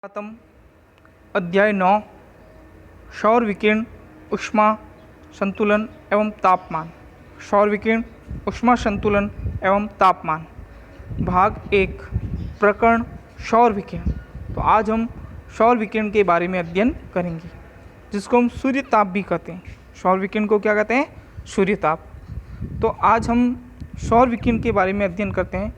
प्रथम अध्याय 9 सौर विकिरण ऊष्मा संतुलन एवं तापमान। सौर विकिरण ऊष्मा संतुलन एवं तापमान भाग 1 प्रकरण सौर विकिरण। तो आज हम सौर विकिरण के बारे में अध्ययन करेंगे, जिसको हम सूर्य ताप भी कहते हैं। सौर विकिरण को क्या कहते हैं? सूर्य ताप। तो आज हम सौर विकिरण के बारे में अध्ययन करते हैं।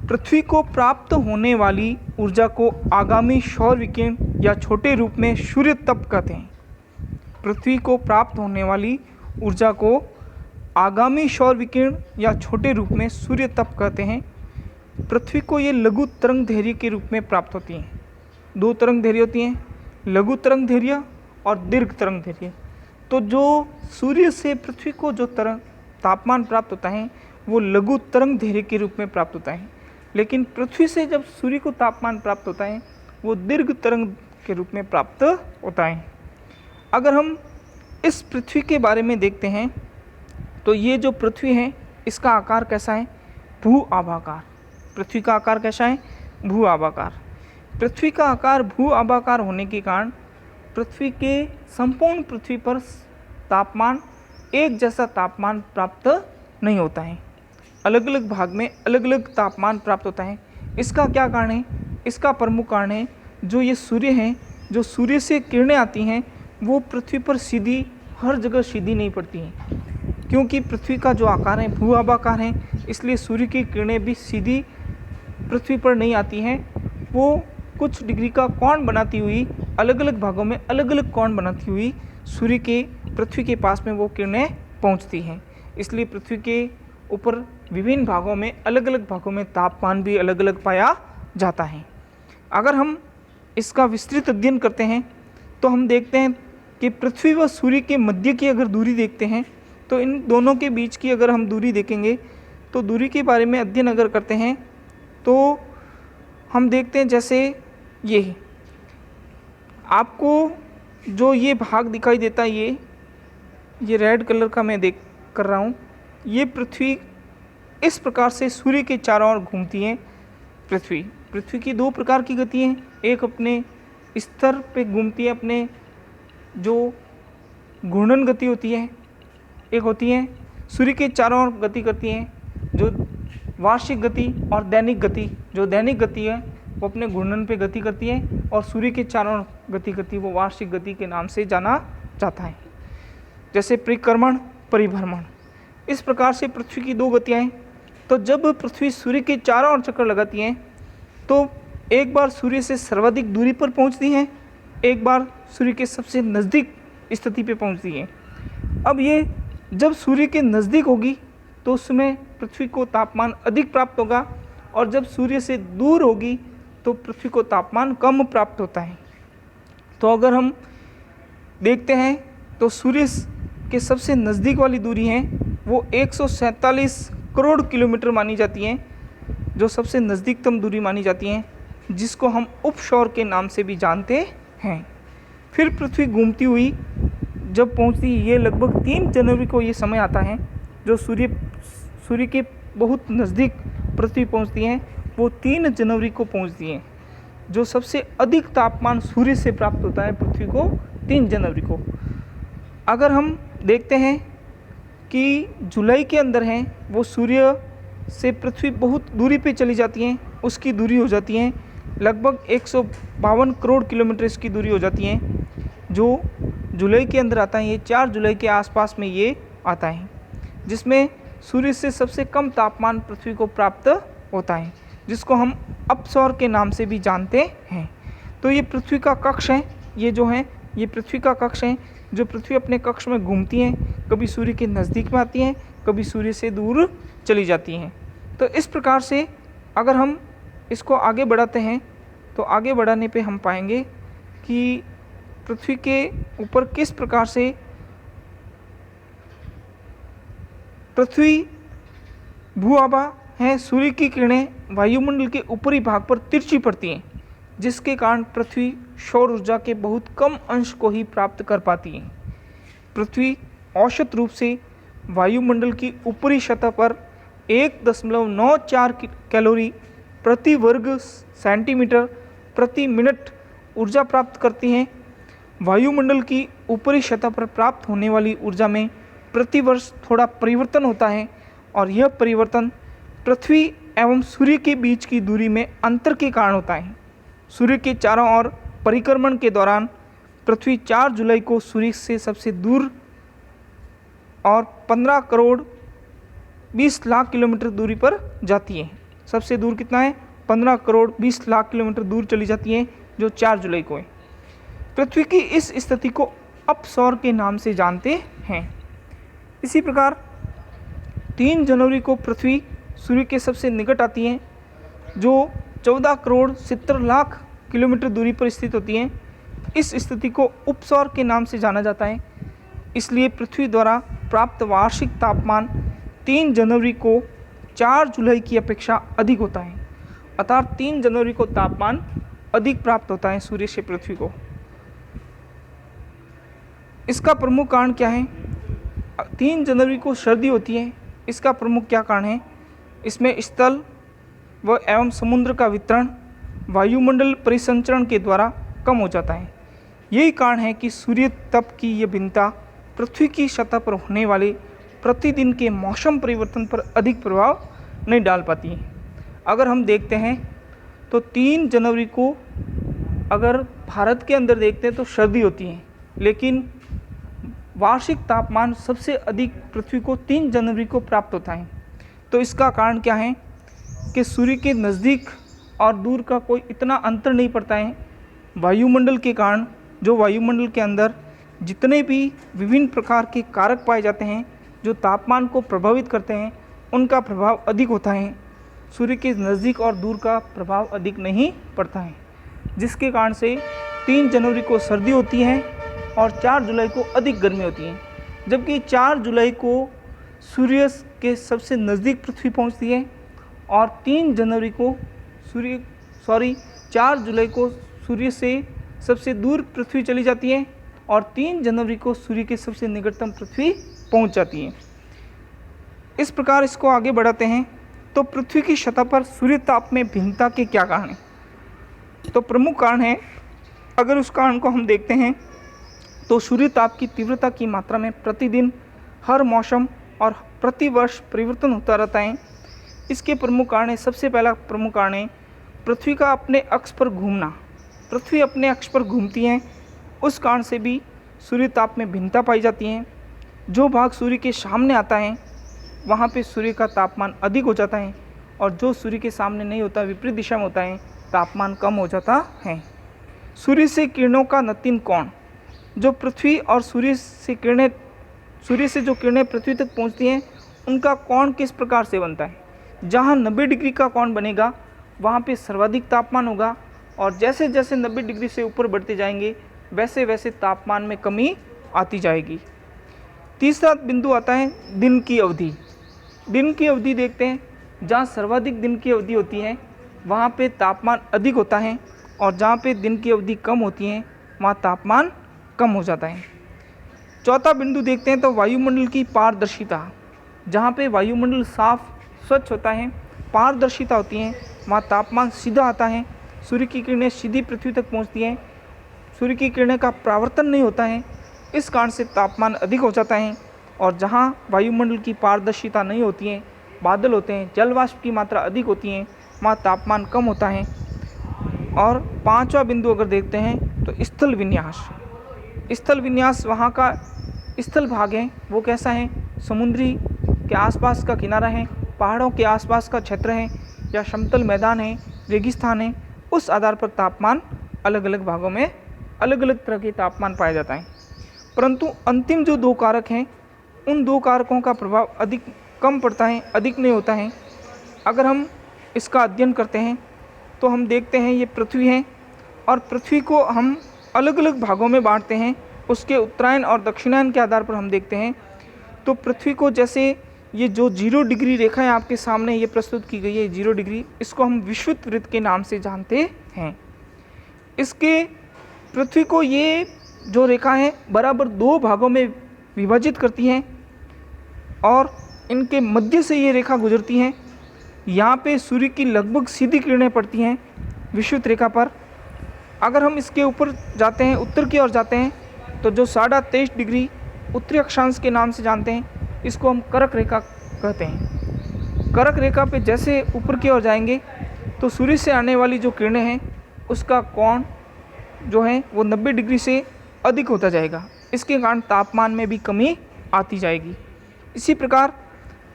पृथ्वी को प्राप्त होने वाली ऊर्जा को आगामी सौर विकिरण या छोटे रूप में सूर्य तप कहते हैं। पृथ्वी को प्राप्त होने वाली ऊर्जा को आगामी सौर विकिरण या छोटे रूप में सूर्य तप कहते हैं। पृथ्वी को ये लघु तरंग दैर्घ्य के रूप में प्राप्त होती हैं। दो तरंग दैर्घ्य होती हैं, लघु तरंग दैर्घ्य और दीर्घ तरंग दैर्घ्य। तो जो सूर्य से पृथ्वी को जो तरंग तापमान प्राप्त होता है वो लघु तरंग दैर्घ्य के रूप में प्राप्त होता है, लेकिन पृथ्वी से जब सूर्य को तापमान प्राप्त होता है वो दीर्घ तरंग के रूप में प्राप्त होता है। अगर हम इस पृथ्वी के बारे में देखते हैं तो ये जो पृथ्वी है इसका आकार कैसा है? भू आभाकार। पृथ्वी का आकार कैसा है? भू आभाकार। पृथ्वी का आकार भू आभाकार होने के कारण पृथ्वी के संपूर्ण पृथ्वी पर तापमान एक जैसा तापमान प्राप्त नहीं होता है। अलग अलग भाग में अलग अलग तापमान प्राप्त होता है। इसका क्या कारण है? इसका प्रमुख कारण है जो ये सूर्य हैं, जो सूर्य से किरणें आती हैं वो पृथ्वी पर सीधी हर जगह सीधी नहीं पड़ती हैं, क्योंकि पृथ्वी का जो आकार है भू आभाकार है, इसलिए सूर्य की किरणें भी सीधी पृथ्वी पर नहीं आती हैं। वो कुछ डिग्री का कोण बनाती हुई अलग अलग भागों में अलग अलग कोण बनाती हुई सूर्य के पृथ्वी के पास में वो किरणें पहुंचती हैं। इसलिए पृथ्वी के ऊपर विभिन्न भागों में अलग अलग भागों में तापमान भी अलग अलग पाया जाता है। अगर हम इसका विस्तृत अध्ययन करते हैं तो हम देखते हैं कि पृथ्वी व सूर्य के मध्य की अगर दूरी देखते हैं तो इन दोनों के बीच की अगर हम दूरी देखेंगे तो दूरी के बारे में अध्ययन अगर करते हैं तो हम देखते हैं जैसे ये आपको जो ये भाग दिखाई देता है, ये रेड कलर का मैं देख कर रहा हूँ। ये पृथ्वी इस प्रकार से सूर्य के चारों ओर घूमती है। पृथ्वी की दो प्रकार की गति हैं। एक अपने स्तर पे घूमती है, अपने जो घूर्णन गति होती है। एक होती है सूर्य के चारों ओर गति करती हैं, जो वार्षिक गति और दैनिक गति। जो दैनिक गति है वो अपने घूर्णन पे गति करती है और सूर्य के चारों ओर गति करती है वो वार्षिक गति के नाम से जाना जाता है, जैसे परिक्रमण, परिभ्रमण। इस प्रकार से पृथ्वी की दो गतियाँ हैं। तो जब पृथ्वी सूर्य के चारों ओर चक्कर लगाती हैं तो एक बार सूर्य से सर्वाधिक दूरी पर पहुंचती हैं, एक बार सूर्य के सबसे नज़दीक स्थिति पे पहुंचती हैं। अब ये जब सूर्य के नज़दीक होगी तो उसमें पृथ्वी को तापमान अधिक प्राप्त होगा, और जब सूर्य से दूर होगी तो पृथ्वी को तापमान कम प्राप्त होता है। तो अगर हम देखते हैं तो सूर्य के सबसे नज़दीक वाली दूरी है वो 147 करोड़ किलोमीटर मानी जाती हैं, जो सबसे नज़दीकतम दूरी मानी जाती हैं, जिसको हम उपसौर के नाम से भी जानते हैं। फिर पृथ्वी घूमती हुई जब पहुंचती है, ये लगभग 3 जनवरी को ये समय आता है जो सूर्य के बहुत नज़दीक पृथ्वी पहुंचती है, वो 3 जनवरी को पहुंचती है। जो सबसे अधिक तापमान सूर्य से प्राप्त होता है पृथ्वी को 3 जनवरी को। अगर हम देखते हैं कि जुलाई के अंदर हैं वो सूर्य से पृथ्वी बहुत दूरी पे चली जाती हैं, उसकी दूरी हो जाती है लगभग 152 करोड़ किलोमीटर इसकी दूरी हो जाती है। जो जुलाई के अंदर आता है, ये 4 जुलाई के आसपास में ये आता है, जिसमें सूर्य से सबसे कम तापमान पृथ्वी को प्राप्त होता है, जिसको हम अपसौर के नाम से भी जानते हैं। तो ये पृथ्वी का कक्ष है, ये जो है ये पृथ्वी का कक्ष है, जो पृथ्वी अपने कक्ष में घूमती हैं, कभी सूर्य के नज़दीक में आती हैं, कभी सूर्य से दूर चली जाती हैं। तो इस प्रकार से अगर हम इसको आगे बढ़ाते हैं तो आगे बढ़ाने पे हम पाएंगे कि पृथ्वी के ऊपर किस प्रकार से पृथ्वी भू आभा है, सूर्य की किरणें वायुमंडल के ऊपरी भाग पर तिरछी पड़ती हैं, जिसके कारण पृथ्वी सौर ऊर्जा के बहुत कम अंश को ही प्राप्त कर पाती है। पृथ्वी औसत रूप से वायुमंडल की ऊपरी सतह पर 1.94 कैलोरी प्रति वर्ग सेंटीमीटर प्रति मिनट ऊर्जा प्राप्त करती हैं। वायुमंडल की ऊपरी सतह पर प्राप्त होने वाली ऊर्जा में प्रतिवर्ष थोड़ा परिवर्तन होता है और यह परिवर्तन पृथ्वी एवं सूर्य के बीच की दूरी में अंतर के कारण होता है। सूर्य के चारों ओर परिक्रमण के दौरान पृथ्वी 4 जुलाई को सूर्य से सबसे दूर और 15 करोड़ 20 लाख किलोमीटर दूरी पर जाती है। सबसे दूर कितना है? 15 करोड़ 20 लाख किलोमीटर दूर चली जाती है, जो 4 जुलाई को है। पृथ्वी की इस स्थिति को अपसौर के नाम से जानते हैं। इसी प्रकार 3 जनवरी को पृथ्वी सूर्य के सबसे निकट आती है, जो 14 करोड़ 70 लाख किलोमीटर दूरी पर स्थित होती है। इस स्थिति को उपसौर के नाम से जाना जाता है। इसलिए पृथ्वी द्वारा प्राप्त वार्षिक तापमान 3 जनवरी को 4 जुलाई की अपेक्षा अधिक होता है, अर्थात 3 जनवरी को तापमान अधिक प्राप्त होता है सूर्य से पृथ्वी को। इसका प्रमुख कारण क्या है? 3 जनवरी को सर्दी होती है, इसका प्रमुख क्या कारण है? इसमें स्थल व एवं समुद्र का वितरण वायुमंडल परिसंचरण के द्वारा कम हो जाता है। यही कारण है कि सूर्य तप की यह भिन्नता पृथ्वी की सतह पर होने वाले प्रतिदिन के मौसम परिवर्तन पर अधिक प्रभाव नहीं डाल पाती है। अगर हम देखते हैं तो 3 जनवरी को अगर भारत के अंदर देखते हैं तो सर्दी होती है, लेकिन वार्षिक तापमान सबसे अधिक पृथ्वी को 3 जनवरी को प्राप्त होता है। तो इसका कारण क्या है कि सूर्य के नज़दीक और दूर का कोई इतना अंतर नहीं पड़ता है। वायुमंडल के कारण, जो वायुमंडल के अंदर जितने भी विभिन्न प्रकार के कारक पाए जाते हैं जो तापमान को प्रभावित करते हैं, उनका प्रभाव अधिक होता है। सूर्य के नज़दीक और दूर का प्रभाव अधिक नहीं पड़ता है, जिसके कारण से 3 जनवरी को सर्दी होती है और 4 जुलाई को अधिक गर्मी होती है। जबकि 4 जुलाई को सूर्य के सबसे नज़दीक पृथ्वी पहुंचती है और 3 जनवरी को 4 जुलाई को सूर्य से सबसे दूर पृथ्वी चली जाती है और 3 जनवरी को सूर्य के सबसे निकटतम पृथ्वी पहुंच जाती है। इस प्रकार इसको आगे बढ़ाते हैं तो पृथ्वी की सतह पर सूर्य ताप में भिन्नता के क्या कारण हैं? तो प्रमुख कारण है, अगर उस कारण को हम देखते हैं तो सूर्य ताप की तीव्रता की मात्रा में प्रतिदिन, हर मौसम और प्रतिवर्ष परिवर्तन होता रहता है। इसके प्रमुख कारण है, सबसे पहला प्रमुख कारण है पृथ्वी का अपने अक्ष पर घूमना। पृथ्वी अपने अक्ष पर घूमती है, उस कारण से भी सूर्य ताप में भिन्नता पाई जाती है। जो भाग सूर्य के सामने आता है वहाँ पे सूर्य का तापमान अधिक हो जाता है और जो सूर्य के सामने नहीं होता, विपरीत दिशा में होता है, तापमान कम हो जाता है। सूर्य से किरणों का नतीन कोण, जो पृथ्वी और सूर्य से जो किरणें पृथ्वी तक पहुँचती हैं, उनका कोण किस प्रकार से बनता है? जहाँ 90 डिग्री का कोण बनेगा वहाँ पे सर्वाधिक तापमान होगा और जैसे जैसे 90 डिग्री से ऊपर बढ़ते जाएंगे वैसे वैसे तापमान में कमी आती जाएगी। तीसरा बिंदु आता है दिन की अवधि। दिन की अवधि देखते हैं, जहाँ सर्वाधिक दिन की अवधि होती है वहाँ पे तापमान अधिक होता है और जहाँ पे दिन की अवधि कम होती है वहाँ तापमान कम हो जाता है। चौथा बिंदु देखते हैं तो वायुमंडल की पारदर्शिता। जहाँ पे वायुमंडल साफ स्वच्छ होता है, पारदर्शिता होती है, वहाँ तापमान सीधा आता है। सूर्य की किरणें सीधी पृथ्वी तक पहुँचती हैं, सूर्य की किरणें का परावर्तन नहीं होता है, इस कारण से तापमान अधिक हो जाता है। और जहाँ वायुमंडल की पारदर्शिता नहीं होती है, बादल होते हैं, जल वाष्प की मात्रा अधिक होती है, वहाँ तापमान कम होता है। और पांचवा बिंदु अगर देखते हैं तो स्थल विन्यास। स्थल विन्यास वहाँ का स्थल भाग है वो कैसा है? समुद्री के आसपास का किनारा है, पहाड़ों के आसपास का क्षेत्र है या समतल मैदान है, रेगिस्तान है, उस आधार पर तापमान अलग अलग भागों में अलग अलग तरह के तापमान पाया जाता है। परंतु अंतिम जो 2 कारक हैं, उन 2 कारकों का प्रभाव अधिक कम पड़ता है, अधिक नहीं होता है। अगर हम इसका अध्ययन करते हैं तो हम देखते हैं ये पृथ्वी है और पृथ्वी को हम अलग अलग भागों में बांटते हैं, उसके उत्तरायण और दक्षिणायन के आधार पर हम देखते हैं। तो पृथ्वी को जैसे ये जो 0 डिग्री रेखा है आपके सामने ये प्रस्तुत की गई है 0 डिग्री, इसको हम विषुवत वृत्त के नाम से जानते हैं। इसके पृथ्वी को ये जो रेखा है बराबर 2 भागों में विभाजित करती हैं और इनके मध्य से ये रेखा गुजरती है। यहाँ पे सूर्य की लगभग सीधी किरणें पड़ती हैं विषुवत रेखा पर। अगर हम इसके ऊपर जाते हैं, उत्तर की ओर जाते हैं, तो जो 23.5 डिग्री उत्तरी अक्षांश के नाम से जानते हैं, इसको हम कर्क रेखा कहते हैं। कर्क रेखा पे जैसे ऊपर की ओर जाएंगे तो सूर्य से आने वाली जो किरणें हैं उसका कोण जो है वो 90 डिग्री से अधिक होता जाएगा। इसके कारण तापमान में भी कमी आती जाएगी। इसी प्रकार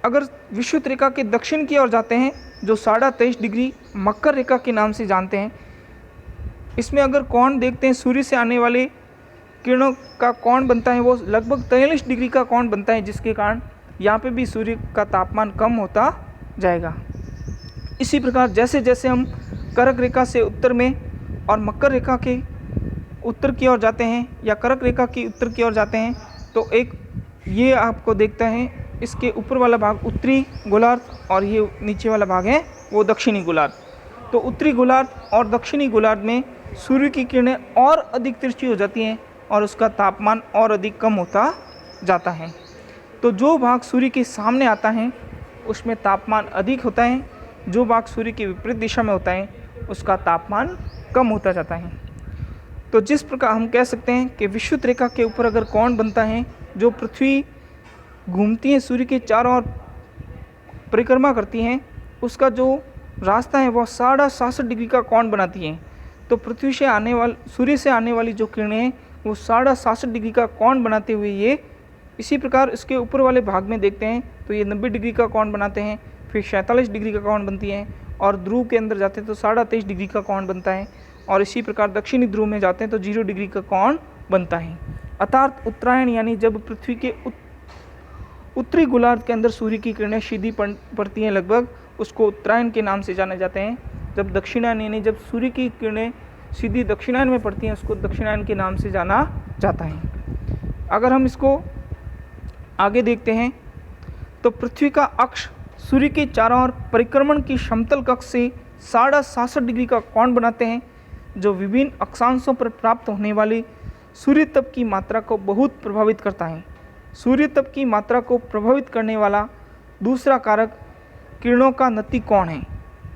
अगर विषुवत रेखा के दक्षिण की ओर जाते हैं, जो 23.5 डिग्री मकर रेखा के नाम से जानते हैं, इसमें अगर कोण देखते हैं, सूर्य से आने वाले किरणों का कोण बनता है वो लगभग 43 डिग्री का कोण बनता है, जिसके कारण यहाँ पे भी सूर्य का तापमान कम होता जाएगा। इसी प्रकार जैसे जैसे हम कर्क रेखा से उत्तर में और मकर रेखा के उत्तर की ओर जाते हैं या कर्क रेखा की उत्तर की ओर जाते हैं, तो एक ये आपको देखता है, इसके ऊपर वाला भाग उत्तरी गोलार्ध और ये नीचे वाला भाग है वो दक्षिणी गोलार्ध। तो उत्तरी गोलार्ध और दक्षिणी गोलार्ध में सूर्य की किरणें और अधिक तिरछी हो जाती हैं और उसका तापमान और अधिक कम होता जाता है। तो जो भाग सूर्य के सामने आता है उसमें तापमान अधिक होता है, जो भाग सूर्य की विपरीत दिशा में होता है उसका तापमान कम होता जाता है। तो जिस प्रकार हम कह सकते हैं कि विषुवत रेखा के ऊपर अगर कोण बनता है, जो पृथ्वी घूमती है सूर्य के चारों ओर परिक्रमा करती हैं, उसका जो रास्ता है वह 67.5 डिग्री का कोण बनाती है। तो पृथ्वी से आने वाली सूर्य से आने वाली जो किरणें हैं वो 67.5 डिग्री का कोण बनाते हुए ये इसी प्रकार इसके ऊपर वाले भाग में देखते हैं तो ये 90 डिग्री का कोण बनाते हैं, फिर 47 डिग्री का कोण बनती है, और ध्रुव के अंदर जाते हैं तो 23.5 डिग्री का कोण बनता है, और इसी प्रकार दक्षिणी ध्रुव में जाते हैं तो 0 डिग्री का कोण बनता है। अर्थात उत्तरायण यानी जब पृथ्वी के उत्तरी गोलार्ध के अंदर सूर्य की किरणें सीधी पड़ती हैं लगभग, उसको उत्तरायण के नाम से जाने जाते हैं। जब दक्षिणायन यानी जब सूर्य की किरणें सीधी दक्षिणायन में पड़ती हैं उसको दक्षिणायन के नाम से जाना जाता है। अगर हम इसको आगे देखते हैं तो पृथ्वी का अक्ष सूर्य के चारों ओर परिक्रमण की समतल कक्ष से 67.5 डिग्री का कोण बनाते हैं, जो विभिन्न अक्षांशों पर प्राप्त होने वाली सूर्य तप की मात्रा को बहुत प्रभावित करता है। सूर्य तप की मात्रा को प्रभावित करने वाला दूसरा कारक किरणों का नति कोण है।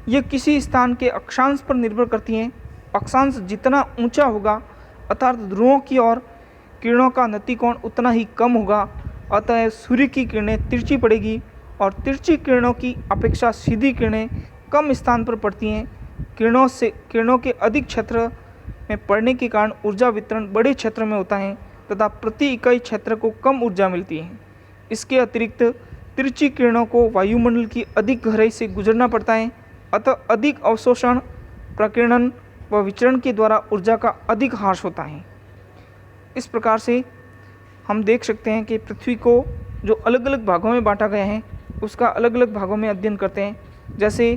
ये किसी स्थान के अक्षांश पर निर्भर करती हैं। अक्षांश जितना ऊंचा होगा अर्थात ध्रुवों की ओर किरणों का नति कोण उतना ही कम होगा, अतः सूर्य की किरणें तिरछी पड़ेगी और तिरछी किरणों की अपेक्षा सीधी किरणें कम स्थान पर पड़ती हैं। किरणों के अधिक क्षेत्र में पड़ने के कारण ऊर्जा वितरण बड़े क्षेत्र में होता है तथा प्रति इकाई क्षेत्र को कम ऊर्जा मिलती है। इसके अतिरिक्त तिरछी किरणों को वायुमंडल की अधिक गहराई से गुजरना पड़ता है, अतः अधिक अवशोषण, प्रकीर्णन व विचरण के द्वारा ऊर्जा का अधिक ह्रास होता है। इस प्रकार से हम देख सकते हैं कि पृथ्वी को जो अलग अलग भागों में बांटा गया है उसका अलग अलग भागों में अध्ययन करते हैं। जैसे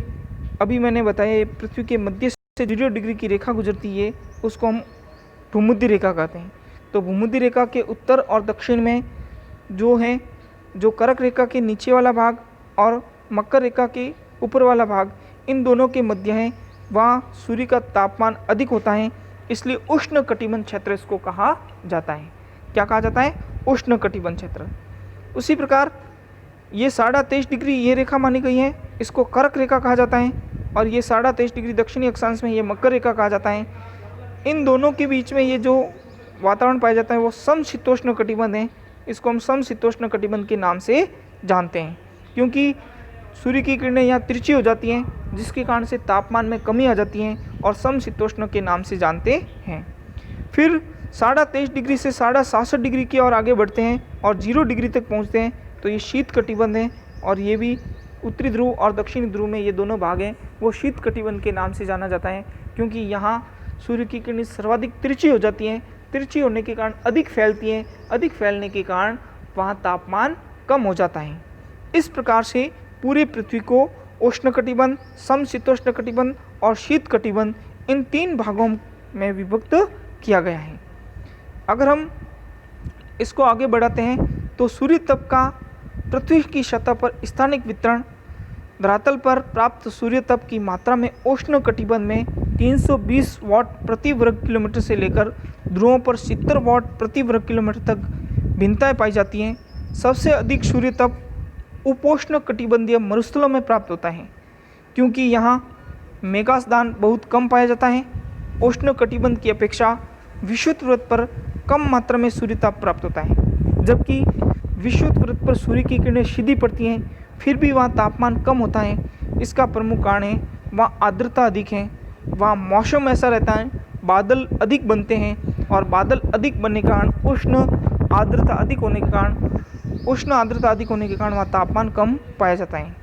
अभी मैंने बताया पृथ्वी के मध्य से 0 डिग्री की रेखा गुजरती है, उसको हम भूमध्य रेखा कहते हैं। तो भूमध्य रेखा के उत्तर और दक्षिण में जो कर्क रेखा के नीचे वाला भाग और मकर रेखा के ऊपर वाला भाग, इन दोनों के मध्य है, वहाँ सूर्य का तापमान अधिक होता है, इसलिए उष्ण कटिबंध क्षेत्र इसको कहा जाता है। क्या कहा जाता है? उष्ण कटिबंध क्षेत्र। उसी प्रकार ये 23.5 डिग्री ये रेखा मानी गई है, इसको कर्क रेखा कहा जाता है, और ये 23.5 डिग्री दक्षिणी अक्षांश में ये मकर रेखा कहा जाता है। इन दोनों के बीच में ये जो वातावरण पाया जाता है वो समशीतोष्ण कटिबंध है। इसको हम समशीतोष्ण कटिबंध के नाम से जानते हैं, क्योंकि सूर्य की किरणें यहाँ तिरछी हो जाती हैं, जिसके कारण से तापमान में कमी आ जाती है और समशीतोष्ण के नाम से जानते हैं। फिर 23.5 डिग्री से 67.5 डिग्री की ओर आगे बढ़ते हैं और 0 डिग्री तक पहुँचते हैं, तो ये शीत कटिबंध है, और ये भी उत्तरी ध्रुव और दक्षिणी ध्रुव में ये दोनों भाग हैं वो शीत कटिबंध के नाम से जाना जाता है, क्योंकि यहाँ सूर्य की किरणें सर्वाधिक तिरछी हो जाती हैं। तिरछी होने के कारण अधिक फैलती हैं, अधिक फैलने के कारण वहाँ तापमान कम हो जाता है। इस प्रकार से पूरे पृथ्वी को उष्ण कटिबंध, समशीतोष्ण कटिबंध और शीत कटिबंध, इन 3 भागों में विभक्त किया गया है। अगर हम इसको आगे बढ़ाते हैं तो सूर्य तप का पृथ्वी की सतह पर स्थानिक वितरण, धरातल पर प्राप्त सूर्य तप की मात्रा में उष्ण कटिबंध में 320 वाट प्रति वर्ग किलोमीटर से लेकर ध्रुवों पर 70 वाट प्रति वर्ग किलोमीटर तक भिन्नताएं पाई जाती हैं। सबसे अधिक सूर्य तप उपोष्ण कटिबंधीय मरुस्थलों में प्राप्त होता है, क्योंकि यहाँ मेघास्दान बहुत कम पाया जाता है उष्ण कटिबंध की अपेक्षा विषुवत वृत्त पर कम मात्रा में सूर्यताप प्राप्त होता है। जबकि विषुवत वृत्त पर सूर्य की किरणें सीधी पड़ती हैं, फिर भी वहाँ तापमान कम होता है। इसका प्रमुख कारण है वहाँ आर्द्रता अधिक है, वहाँ मौसम ऐसा रहता है, बादल अधिक बनते हैं और बादल अधिक बनने के कारण उष्ण आर्द्रता अधिक होने के कारण वहाँ तापमान कम पाया जाता है।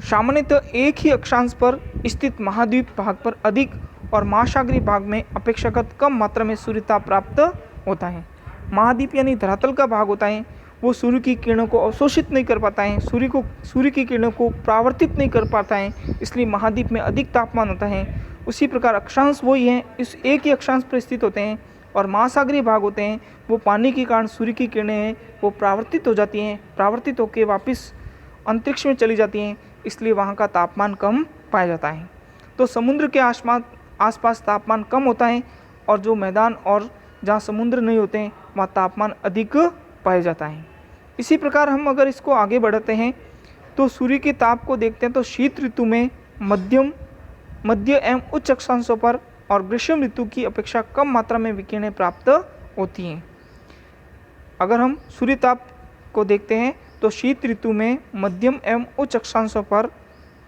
सामान्यतः एक ही अक्षांश पर स्थित महाद्वीप भाग पर अधिक और महासागरीय भाग में अपेक्षाकृत कम मात्रा में सूर्यताप प्राप्त होता है। महाद्वीप यानी धरातल का भाग होता है, वो सूर्य की किरणों को अवशोषित नहीं कर पाता है, सूर्य की किरणों को परावर्तित नहीं कर पाता है, इसलिए महाद्वीप में अधिक तापमान होता है। उसी प्रकार अक्षांश वही है, इस एक ही अक्षांश पर स्थित होते हैं। और महासागरीय भाग होते हैं, वो पानी के कारण सूर्य की किरणें हैं वो परावर्तित हो जाती हैं, परावर्तित होकर वापस अंतरिक्ष में चली जाती हैं, इसलिए वहाँ का तापमान कम पाया जाता है। तो समुद्र के आसपास तापमान कम होता है और जो मैदान और जहाँ समुद्र नहीं होते हैं वहाँ तापमान अधिक पाया जाता है। इसी प्रकार हम अगर इसको आगे बढ़ाते हैं तो सूर्य के ताप को देखते हैं तो शीत ऋतु में मध्य एवं उच्च अक्षांशों पर और ग्रीष्म ऋतु की अपेक्षा कम मात्रा में विकिरणें प्राप्त होती हैं। अगर हम सूर्य ताप को देखते हैं तो शीत ऋतु में मध्यम एवं उच्च अक्षांशों पर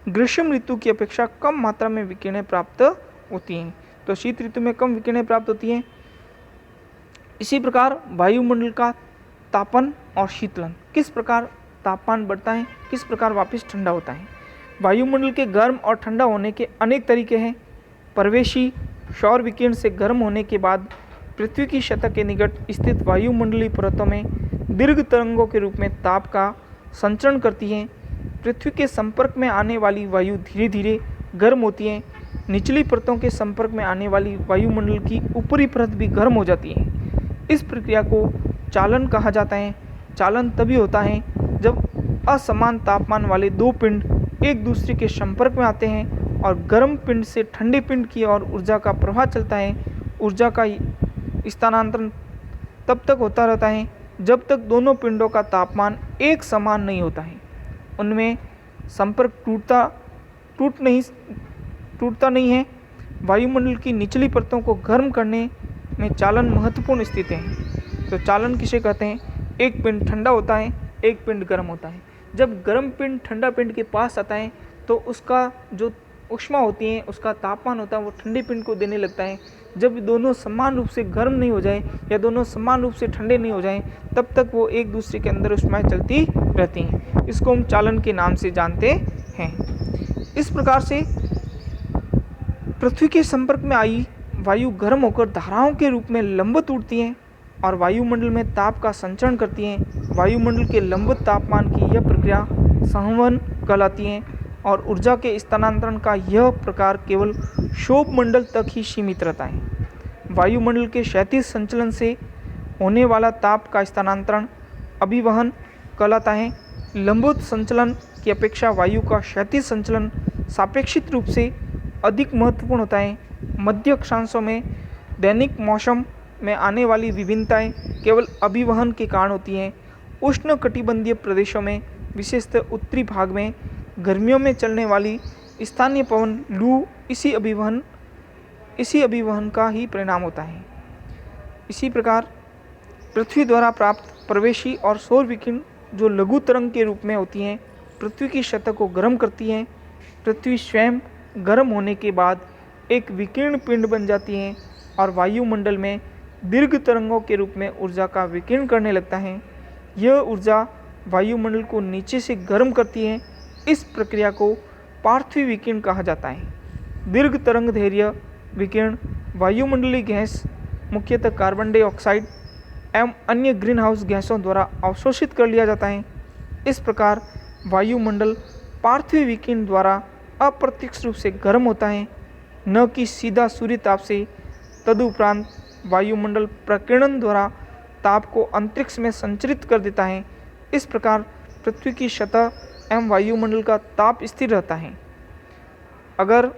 ग्रीष्म ऋतु की अपेक्षा कम मात्रा में विकिरणें प्राप्त होती हैं। तो शीत ऋतु में कम विकिरणें प्राप्त होती हैं। इसी प्रकार वायुमंडल का तापन और शीतलन, किस प्रकार तापमान बढ़ता है, किस प्रकार वापस ठंडा होता है। वायुमंडल के गर्म और ठंडा होने के अनेक तरीके हैं। प्रवेशी सौर विकिरण से गर्म होने के बाद पृथ्वी की सतह के निकट स्थित वायुमंडलीय परतों में दीर्घ तरंगों के रूप में ताप का संचरण करती हैं। पृथ्वी के संपर्क में आने वाली वायु धीरे धीरे गर्म होती है। निचली परतों के संपर्क में आने वाली वायुमंडल की ऊपरी परत भी गर्म हो जाती है। इस प्रक्रिया को चालन कहा जाता है। चालन तभी होता है जब असमान तापमान वाले दो पिंड एक दूसरे के संपर्क में आते हैं और गर्म पिंड से ठंडे पिंड की ओर ऊर्जा का प्रवाह चलता है। ऊर्जा का स्थानांतरण तब तक होता रहता है जब तक दोनों पिंडों का तापमान एक समान नहीं होता है। उनमें संपर्क टूटता नहीं है। वायुमंडल की निचली परतों को गर्म करने में चालन महत्वपूर्ण स्थिति है। तो चालन किसे कहते हैं? एक पिंड ठंडा होता है, एक पिंड गर्म होता है। जब गर्म पिंड ठंडा पिंड के पास आता है तो उसका जो ऊष्मा होती है, उसका तापमान होता है, वो ठंडे पिंड को देने लगता है। जब दोनों समान रूप से गर्म नहीं हो जाए या दोनों समान रूप से ठंडे नहीं हो जाए तब तक वो एक दूसरे के अंदर ऊष्माएं चलती रहती हैं। इसको हम चालन के नाम से जानते हैं। इस प्रकार से पृथ्वी के संपर्क में आई वायु गर्म होकर धाराओं के रूप में लंबवत उड़ती हैं और वायुमंडल में ताप का संचरण करती हैं। वायुमंडल के लंबवत तापमान की यह प्रक्रिया संवहन कहलाती है और ऊर्जा के स्थानांतरण का यह प्रकार केवल क्षोभ मंडल तक ही सीमित रहता है। वायुमंडल के क्षैतिज संचलन से होने वाला ताप का स्थानांतरण अभिवहन कहलाता है। लंबवत संचलन की अपेक्षा वायु का क्षैतिज संचलन सापेक्षिक रूप से अधिक महत्वपूर्ण होता है। मध्य अक्षांशों में दैनिक मौसम में आने वाली विभिन्नताएं केवल अभिवहन के कारण होती हैं। उष्ण कटिबंधीय प्रदेशों में विशेषतः उत्तरी भाग में गर्मियों में चलने वाली स्थानीय पवन लू इसी अभिवहन का ही परिणाम होता है। इसी प्रकार पृथ्वी द्वारा प्राप्त प्रवेशी और सौर विकिरण जो लघु तरंग के रूप में होती हैं, पृथ्वी की सतह को गर्म करती हैं। पृथ्वी स्वयं गर्म होने के बाद एक विकिरण पिंड बन जाती है और वायुमंडल में दीर्घ तरंगों के रूप में ऊर्जा का विकिरण करने लगता है। यह ऊर्जा वायुमंडल को नीचे से गर्म करती है। इस प्रक्रिया को पार्थिव विकिरण कहा जाता है। दीर्घ तरंग दैर्घ्य विकिरण वायुमंडलीय गैस मुख्यतः कार्बन डाइऑक्साइड एवं अन्य ग्रीन हाउस गैसों द्वारा अवशोषित कर लिया जाता है। इस प्रकार वायुमंडल पार्थिव विकिरण द्वारा अप्रत्यक्ष रूप से गर्म होता है, न कि सीधा सूर्य ताप से। तदुपरांत वायुमंडल प्रकीर्णन द्वारा ताप को अंतरिक्ष में संचरित कर देता है। इस प्रकार पृथ्वी की सतह एवं वायुमंडल का ताप स्थिर रहता है। अगर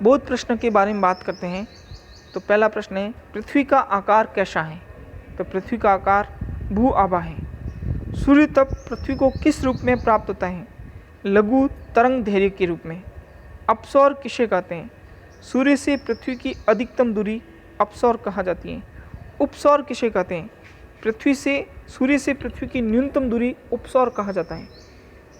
बौद्ध प्रश्न के बारे में बात करते हैं तो पहला प्रश्न है, पृथ्वी का आकार कैसा है? तो पृथ्वी का आकार भू आभा है। सूर्य तप पृथ्वी को किस रूप में प्राप्त होता है? लघु तरंग दैर्घ्य के रूप में। अपसौर किसे कहते हैं? सूर्य से पृथ्वी की अधिकतम दूरी अपसौर कहा जाती है। उपसौर किसे कहते हैं? सूर्य से पृथ्वी की न्यूनतम दूरी उपसौर कहा जाता है।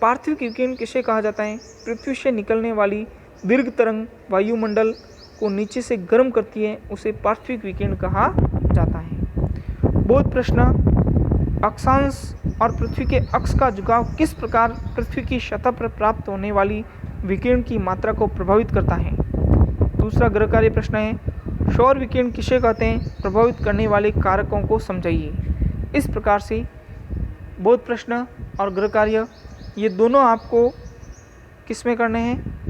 पार्थिव विकिरण किसे कहा जाता है? पृथ्वी से निकलने वाली दीर्घ तरंग वायुमंडल को नीचे से गर्म करती है, उसे पार्थिव विकिरण कहा जाता है। बोध प्रश्न, अक्षांश और पृथ्वी के अक्ष का झुकाव किस प्रकार पृथ्वी की सतह पर प्राप्त होने वाली विकिरण की मात्रा को प्रभावित करता है? दूसरा गृह कार्य प्रश्न है, सौर विकिरण किसे कहते हैं? प्रभावित करने वाले कारकों को समझाइए। इस प्रकार से बोध प्रश्न और गृह कार्य ये दोनों आपको किस में करने हैं?